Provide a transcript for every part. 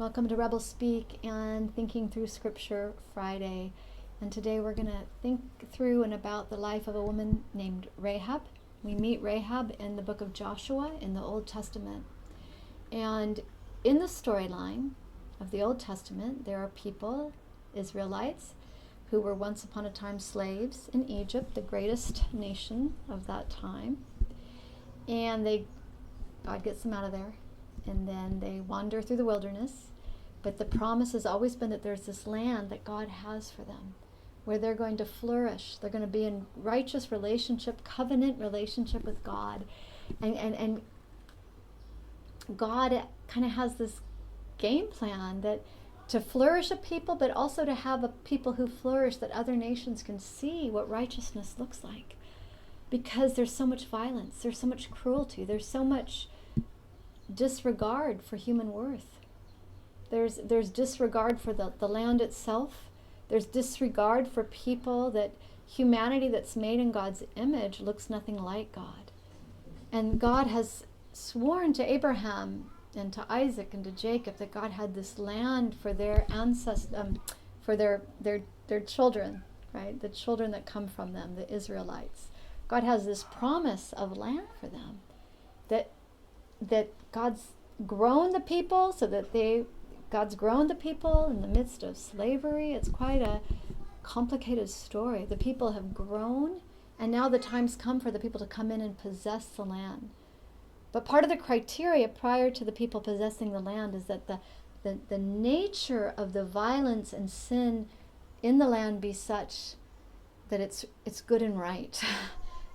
Welcome to Rebel Speak and Thinking Through Scripture Friday. And today we're going to think through and about the life of a woman named Rahab. We meet Rahab in the book of Joshua in the Old Testament. And in the storyline of the Old Testament, there are people, Israelites, who were once upon a time slaves in Egypt, the greatest nation of that time. And God gets them out of there. And then they wander through the wilderness. But the promise has always been that there's this land that God has for them, where they're going to flourish. They're going to be in righteous relationship, covenant relationship with God. And God kind of has this game plan that to flourish a people, but also to have a people who flourish that other nations can see what righteousness looks like. Because there's so much violence, there's so much cruelty, there's so much disregard for human worth. There's disregard for the land itself. There's disregard for people, that humanity that's made in God's image looks nothing like God. And God has sworn to Abraham and to Isaac and to Jacob that God had this land for their ancestors, for their children, right? The children that come from them, the Israelites. God has this promise of land for them, that God's grown the people so that God's grown the people in the midst of slavery. It's quite a complicated story. The people have grown, and now the time's come for the people to come in and possess the land. But part of the criteria prior to the people possessing the land is that the nature of the violence and sin in the land be such that it's good and right,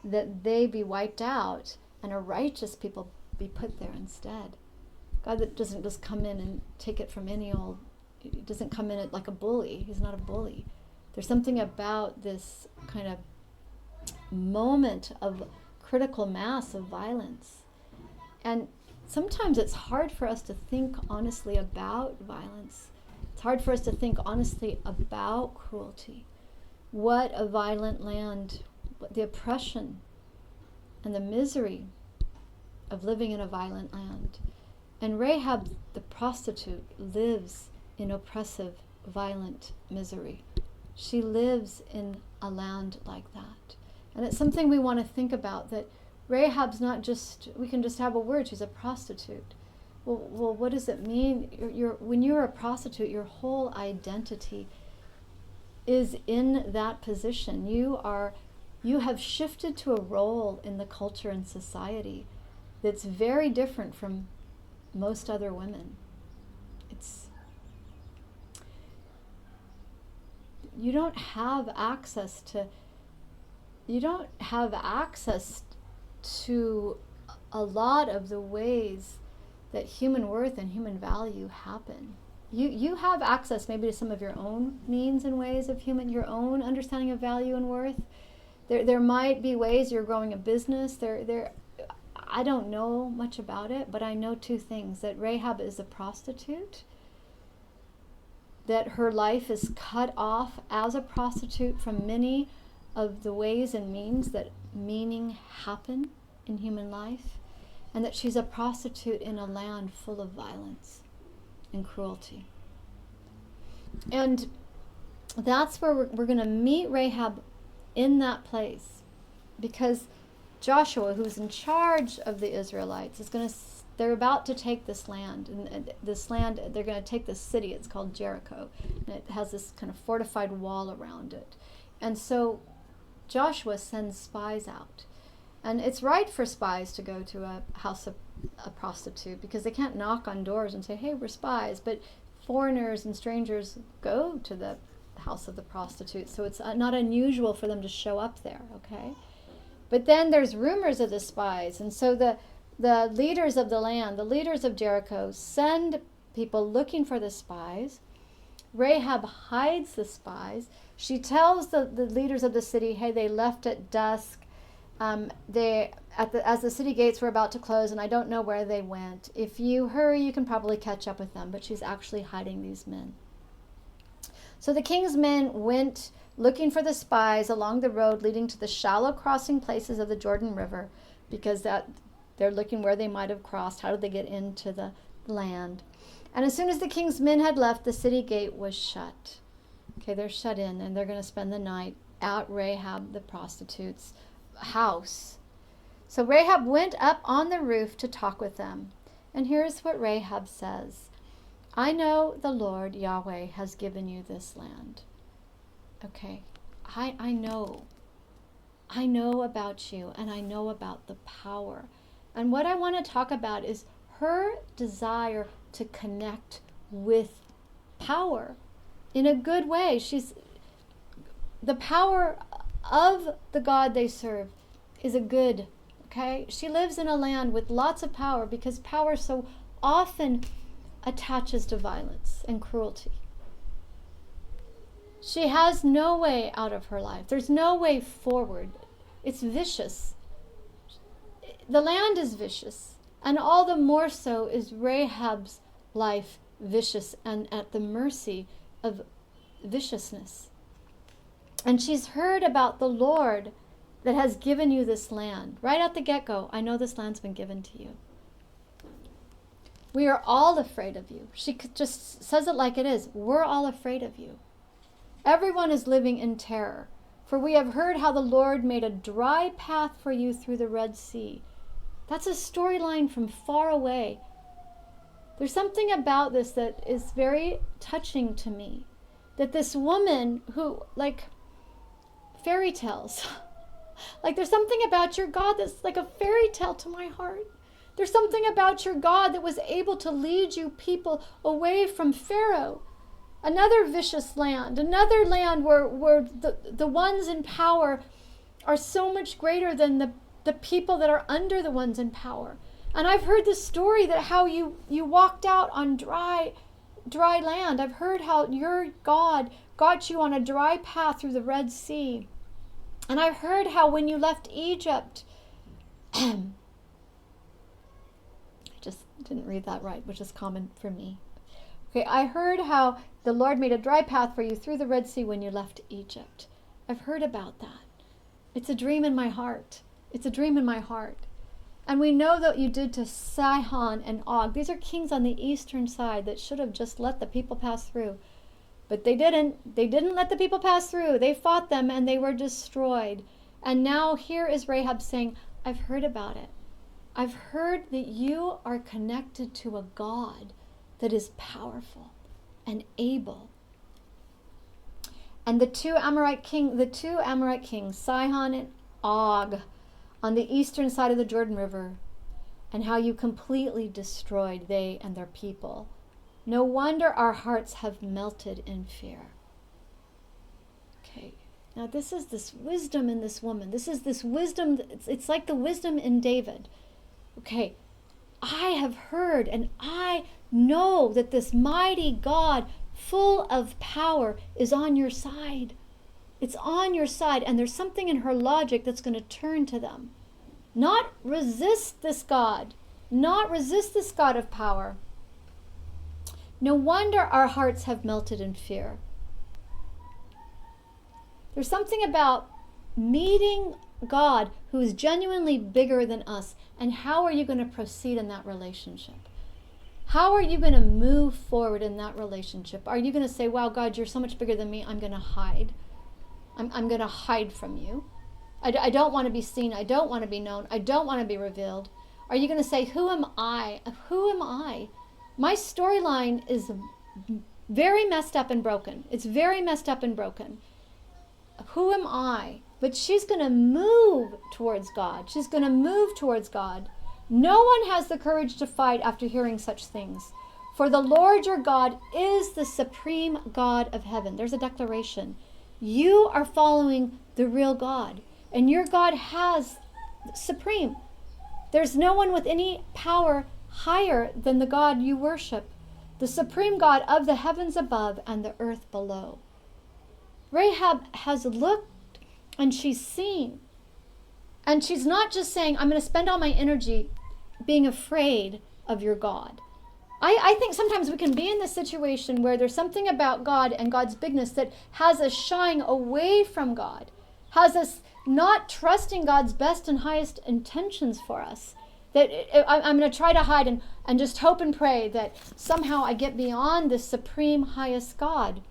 that they be wiped out and a righteous people be put there instead. God that doesn't just come in and take it from any old, he doesn't come in like a bully. He's not a bully. There's something about this kind of moment of critical mass of violence. And sometimes it's hard for us to think honestly about violence. It's hard for us to think honestly about cruelty. What a violent land, the oppression and the misery of living in a violent land. And Rahab, the prostitute, lives in oppressive, violent misery. She lives in a land like that. And it's something we want to think about, that Rahab's not just, we can just have a word, she's a prostitute. Well, what does it mean? When you're a prostitute, your whole identity is in that position. You have shifted to a role in the culture and society that's very different from most other women. You don't have access to a lot of the ways that human worth and human value happen. You have access maybe to some of your own means and ways of your own understanding of value and worth. There might be ways you're growing a business. I don't know much about it, but I know two things: that Rahab is a prostitute, that her life is cut off as a prostitute from many of the ways and means that meaning happen in human life, and that she's a prostitute in a land full of violence and cruelty. And that's where we're going to meet Rahab, in that place, because Joshua, who's in charge of the Israelites, they're about to take this land. And this land, they're going to take this city. It's called Jericho. And it has this kind of fortified wall around it. And so Joshua sends spies out. And it's right for spies to go to a house of a prostitute, because they can't knock on doors and say, hey, we're spies. But foreigners and strangers go to the house of the prostitute. So it's not unusual for them to show up there, okay? But then there's rumors of the spies. And so the leaders of the land, the leaders of Jericho, send people looking for the spies. Rahab hides the spies. She tells the leaders of the city, hey, they left at dusk. As the city gates were about to close, and I don't know where they went. If you hurry, you can probably catch up with them. But she's actually hiding these men. So the king's men went looking for the spies along the road leading to the shallow crossing places of the Jordan River, because they're looking where they might have crossed. How did they get into the land? And as soon as the king's men had left, the city gate was shut. Okay, they're shut in, and they're going to spend the night at Rahab the prostitute's house. So Rahab went up on the roof to talk with them. And here's what Rahab says. I know the Lord Yahweh has given you this land. Okay, I know. I know about you, and I know about the power. And what I want to talk about is her desire to connect with power in a good way. The power of the God they serve is a good, okay? She lives in a land with lots of power because power so often attaches to violence and cruelty. She has no way out of her life. There's no way forward. It's vicious. The land is vicious, and all the more so is Rahab's life vicious and at the mercy of viciousness. And she's heard about the Lord that has given you this land. Right at the get-go, I know this land's been given to you. We are all afraid of you. She just says it like it is. We're all afraid of you. Everyone is living in terror. For we have heard how the Lord made a dry path for you through the Red Sea. That's a storyline from far away. There's something about this that is very touching to me. That this woman who, like fairy tales, like there's something about your God that's like a fairy tale to my heart. There's something about your God that was able to lead you people away from Pharaoh. Another vicious land, another land where the ones in power are so much greater than the people that are under the ones in power. And I've heard the story that how you walked out on dry land. I've heard how your God got you on a dry path through the Red Sea. And I've heard how when you left Egypt, I just didn't read that right, which is common for me. Okay, I heard how the Lord made a dry path for you through the Red Sea when you left Egypt. I've heard about that. It's a dream in my heart. It's a dream in my heart. And we know that you did to Sihon and Og. These are kings on the eastern side that should have just let the people pass through. But they didn't. They didn't let the people pass through. They fought them and they were destroyed. And now here is Rahab saying, I've heard about it. I've heard that you are connected to a God that is powerful and able. And the two Amorite kings, Sihon and Og, on the eastern side of the Jordan River, and how you completely destroyed they and their people. No wonder our hearts have melted in fear. Okay, now this is this wisdom in this woman. This is this wisdom, it's like the wisdom in David. Okay, I have heard and I know that this mighty God, full of power, is on your side. It's on your side, and there's something in her logic that's going to turn to them. Not resist this God. Not resist this God of power. No wonder our hearts have melted in fear. There's something about meeting God who is genuinely bigger than us, and how are you going to proceed in that relationship? How are you going to move forward in that relationship? Are you going to say, wow, God, you're so much bigger than me, I'm going to hide. I'm going to hide from you. I don't want to be seen. I don't want to be known. I don't want to be revealed. Are you going to say, who am I? Who am I? My storyline is very messed up and broken. It's very messed up and broken. Who am I? But she's going to move towards God. She's going to move towards God. No one has the courage to fight after hearing such things. For the Lord your God is the supreme God of heaven. There's a declaration. You are following the real God. And your God has supreme. There's no one with any power higher than the God you worship. The supreme God of the heavens above and the earth below. Rahab has looked and she's seen. And she's not just saying, I'm going to spend all my energy being afraid of your God. I think sometimes we can be in this situation where there's something about God and God's bigness that has us shying away from God, has us not trusting God's best and highest intentions for us. That I'm going to try to hide and just hope and pray that somehow I get beyond this supreme highest God.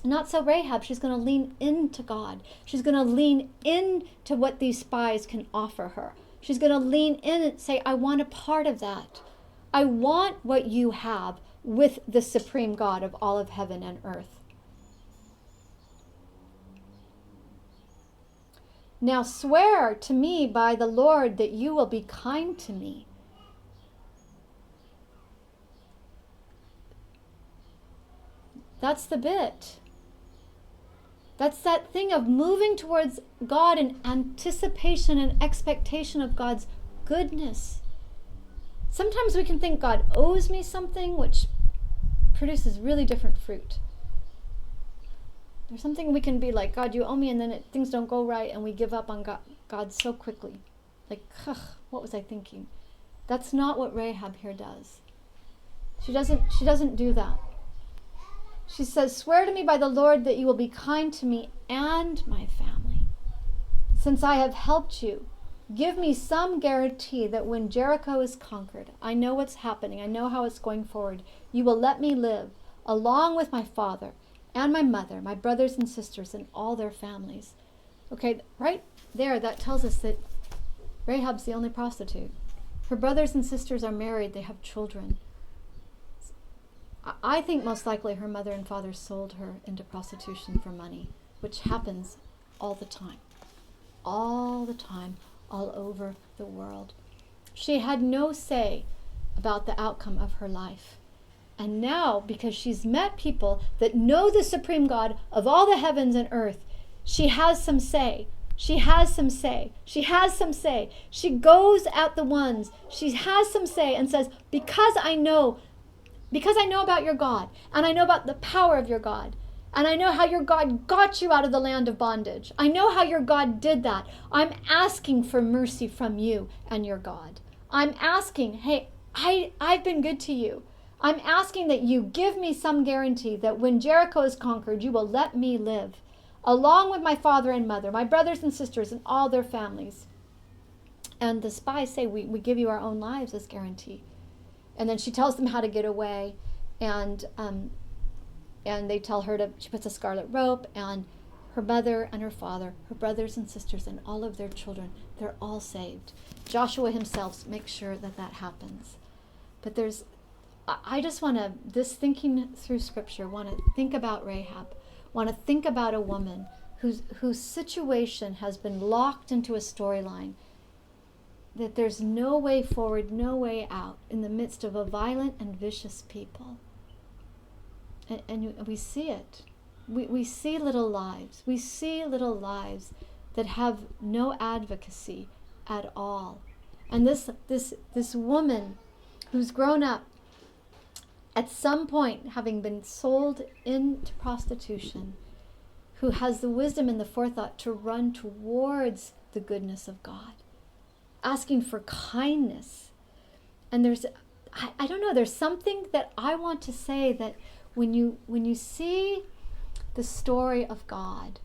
Not so Rahab. She's going to lean into God. She's going to lean into what these spies can offer her. She's going to lean in and say, I want a part of that. I want what you have with the supreme God of all of heaven and earth. Now swear to me by the Lord that you will be kind to me. That's the bit. That's that thing of moving towards God in anticipation and expectation of God's goodness. Sometimes we can think God owes me something, which produces really different fruit. There's something we can be like, God, you owe me, and then things don't go right, and we give up on God so quickly. Like, what was I thinking? That's not what Rahab here does. She doesn't do that. She says, swear to me by the Lord that you will be kind to me and my family. Since I have helped you, give me some guarantee that when Jericho is conquered, I know what's happening, I know how it's going forward, you will let me live along with my father and my mother, my brothers and sisters, and all their families. Okay, right there, that tells us that Rahab's the only prostitute. Her brothers and sisters are married, they have children. I think most likely her mother and father sold her into prostitution for money, which happens all the time. All the time, all over the world. She had no say about the outcome of her life. And now, because she's met people that know the supreme God of all the heavens and earth, she has some say. She has some say. She has some say. She goes at the ones. She has some say and says, because I know about your God, and I know about the power of your God, and I know how your God got you out of the land of bondage. I know how your God did that. I'm asking for mercy from you and your God. I'm asking, hey, I've been good to you. I'm asking that you give me some guarantee that when Jericho is conquered, you will let me live, along with my father and mother, my brothers and sisters, and all their families. And the spies say, we give you our own lives as guarantee. And then she tells them how to get away, and they tell her she puts a scarlet rope, and her mother and her father, her brothers and sisters, and all of their children, they're all saved. Joshua himself makes sure that happens. But I just want to, this thinking through Scripture, want to think about Rahab, want to think about a woman whose situation has been locked into a storyline, that there's no way forward, no way out in the midst of a violent and vicious people. And we see it. We see little lives. We see little lives that have no advocacy at all. And this woman who's grown up at some point having been sold into prostitution, who has the wisdom and the forethought to run towards the goodness of God, asking for kindness. And I don't know, there's something that I want to say, that when you see the story of God,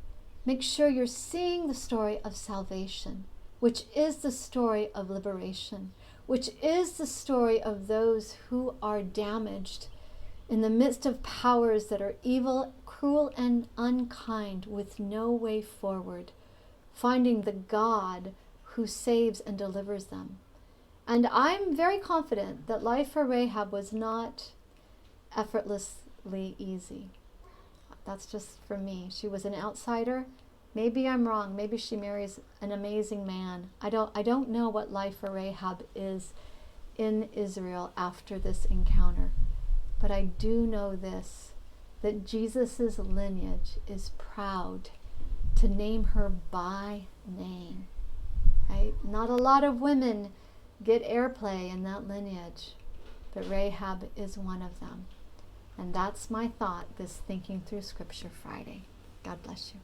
make sure you're seeing the story of salvation, which is the story of liberation, which is the story of those who are damaged in the midst of powers that are evil, cruel, and unkind, with no way forward, finding the God who saves and delivers them. And I'm very confident that life for Rahab was not effortlessly easy. That's just for me. She was an outsider. Maybe I'm wrong. Maybe she marries an amazing man. I don't know what life for Rahab is in Israel after this encounter. But I do know this, that Jesus' lineage is proud to name her by name. Right? Not a lot of women get airplay in that lineage, but Rahab is one of them. And that's my thought, this Thinking Through Scripture Friday. God bless you.